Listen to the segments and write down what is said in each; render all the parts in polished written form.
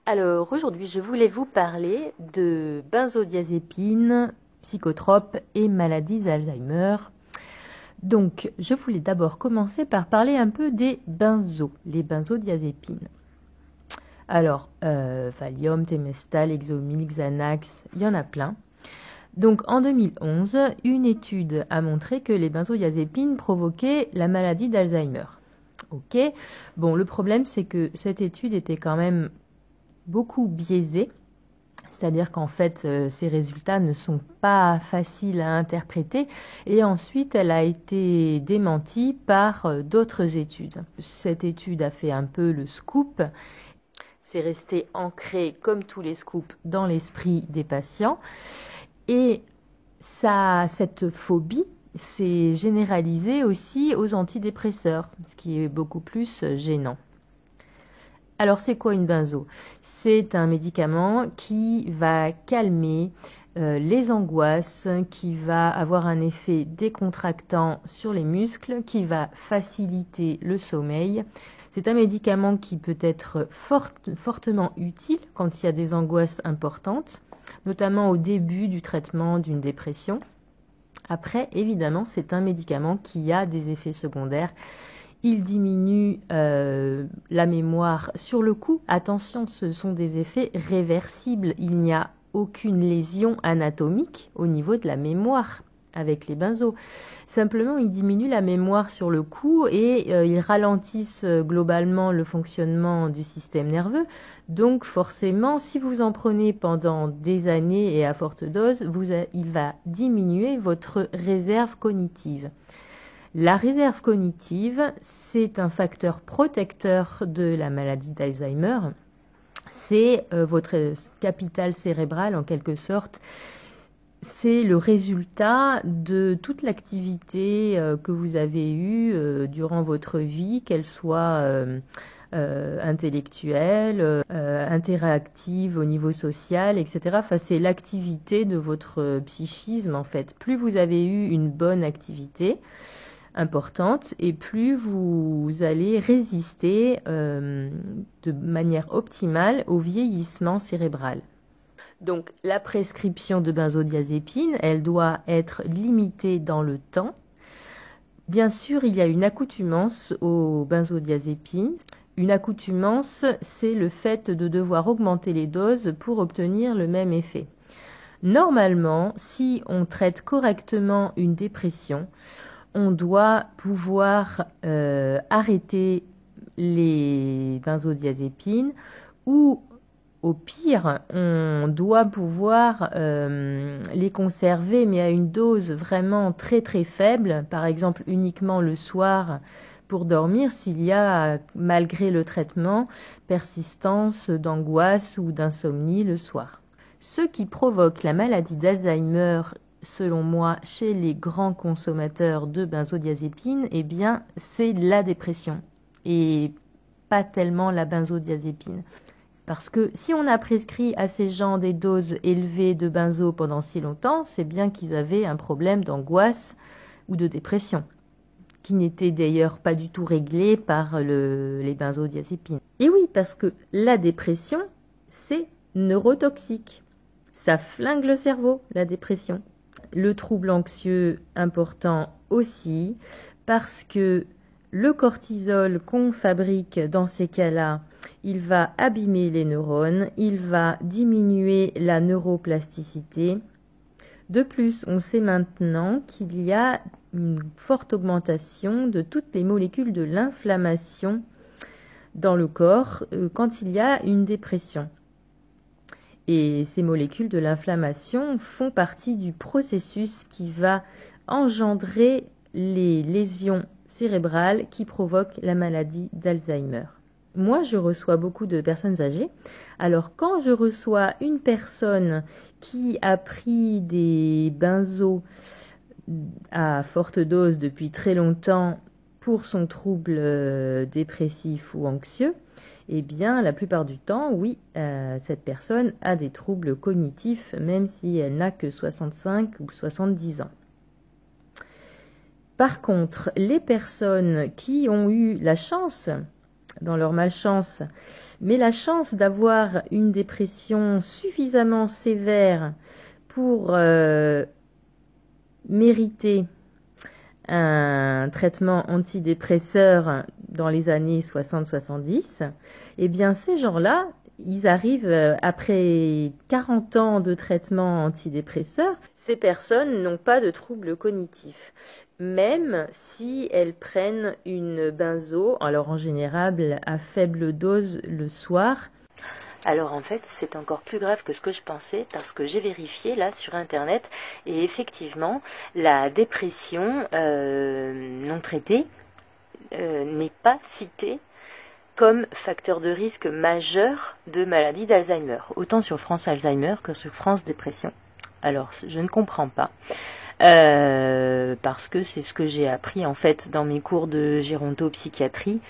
Alors aujourd'hui, je voulais vous parler de benzodiazépines, psychotropes et maladies d'Alzheimer. Donc, je voulais d'abord commencer par parler un peu des les benzodiazépines. Alors, Valium, Temestal, Exomil, Xanax, il y en a plein. Donc, en 2011, une étude a montré que les benzodiazépines provoquaient la maladie d'Alzheimer. Ok. Bon, le problème, c'est que cette étude était quand même beaucoup biaisée, c'est-à-dire qu'en fait, ces résultats ne sont pas faciles à interpréter et ensuite, elle a été démentie par d'autres études. Cette étude a fait un peu le scoop, c'est resté ancré comme tous les scoops dans l'esprit des patients et cette phobie s'est généralisée aussi aux antidépresseurs, ce qui est beaucoup plus gênant. Alors, c'est quoi une benzo? C'est un médicament qui va calmer les angoisses, qui va avoir un effet décontractant sur les muscles, qui va faciliter le sommeil. C'est un médicament qui peut être fortement utile quand il y a des angoisses importantes, notamment au début du traitement d'une dépression. Après, évidemment, c'est un médicament qui a des effets secondaires. Il diminue la mémoire sur le coup. Attention, ce sont des effets réversibles. Il n'y a aucune lésion anatomique au niveau de la mémoire avec les benzos. Simplement, il diminue la mémoire sur le coup et ils ralentissent globalement le fonctionnement du système nerveux. Donc forcément, si vous en prenez pendant des années et à forte dose, il va diminuer votre réserve cognitive. La réserve cognitive, c'est un facteur protecteur de la maladie d'Alzheimer. C'est votre capital cérébral en quelque sorte. C'est le résultat de toute l'activité que vous avez eue durant votre vie, qu'elle soit intellectuelle, interactive au niveau social, etc. Enfin, c'est l'activité de votre psychisme en fait. Plus vous avez eu une bonne activité, importante et plus vous allez résister de manière optimale au vieillissement cérébral. Donc la prescription de benzodiazépine, elle doit être limitée dans le temps. Bien sûr, il y a une accoutumance aux benzodiazépines. Une accoutumance, c'est le fait de devoir augmenter les doses pour obtenir le même effet. Normalement, si on traite correctement une dépression, on doit pouvoir arrêter les benzodiazépines ou au pire, on doit pouvoir les conserver mais à une dose vraiment très très faible, par exemple uniquement le soir pour dormir s'il y a, malgré le traitement, persistance d'angoisse ou d'insomnie le soir. Ce qui provoque la maladie d'Alzheimer, selon moi, chez les grands consommateurs de benzodiazépines, eh bien, c'est la dépression et pas tellement la benzodiazépine. Parce que si on a prescrit à ces gens des doses élevées de benzo pendant si longtemps, c'est bien qu'ils avaient un problème d'angoisse ou de dépression, qui n'était d'ailleurs pas du tout réglé par les benzodiazépines. Et oui, parce que la dépression, c'est neurotoxique. Ça flingue le cerveau, la dépression. Le trouble anxieux important aussi, parce que le cortisol qu'on fabrique dans ces cas-là, il va abîmer les neurones, il va diminuer la neuroplasticité. De plus, on sait maintenant qu'il y a une forte augmentation de toutes les molécules de l'inflammation dans le corps quand il y a une dépression. Et ces molécules de l'inflammation font partie du processus qui va engendrer les lésions cérébrales qui provoquent la maladie d'Alzheimer. Moi, je reçois beaucoup de personnes âgées. Alors, quand je reçois une personne qui a pris des benzos à forte dose depuis très longtemps pour son trouble dépressif ou anxieux, eh bien, la plupart du temps, oui, cette personne a des troubles cognitifs, même si elle n'a que 65 ou 70 ans. Par contre, les personnes qui ont eu la chance, dans leur malchance, mais la chance d'avoir une dépression suffisamment sévère pour mériter un traitement antidépresseur dans les années 60-70, eh bien ces gens-là, ils arrivent après 40 ans de traitement antidépresseur, ces personnes n'ont pas de troubles cognitifs, même si elles prennent une benzo, alors en général à faible dose le soir. Alors en fait, c'est encore plus grave que ce que je pensais parce que j'ai vérifié là sur internet et effectivement, la dépression non traitée n'est pas citée comme facteur de risque majeur de maladie d'Alzheimer, autant sur France Alzheimer que sur France Dépression. Alors, je ne comprends pas, parce que c'est ce que j'ai appris en fait dans mes cours de gérontopsychiatrie,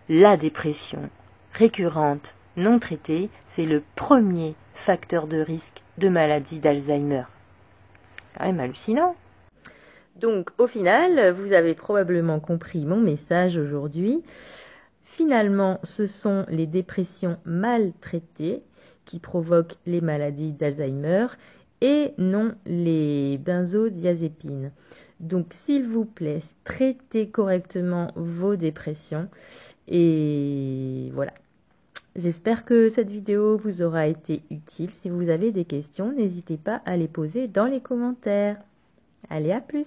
la dépression récurrente non traitée, c'est le premier facteur de risque de maladie d'Alzheimer. Quand même hallucinant. Donc, au final, vous avez probablement compris mon message aujourd'hui. Finalement, ce sont les dépressions mal traitées qui provoquent les maladies d'Alzheimer et non les benzodiazépines. Donc, s'il vous plaît, traitez correctement vos dépressions. Et voilà. J'espère que cette vidéo vous aura été utile. Si vous avez des questions, n'hésitez pas à les poser dans les commentaires. Allez, à plus!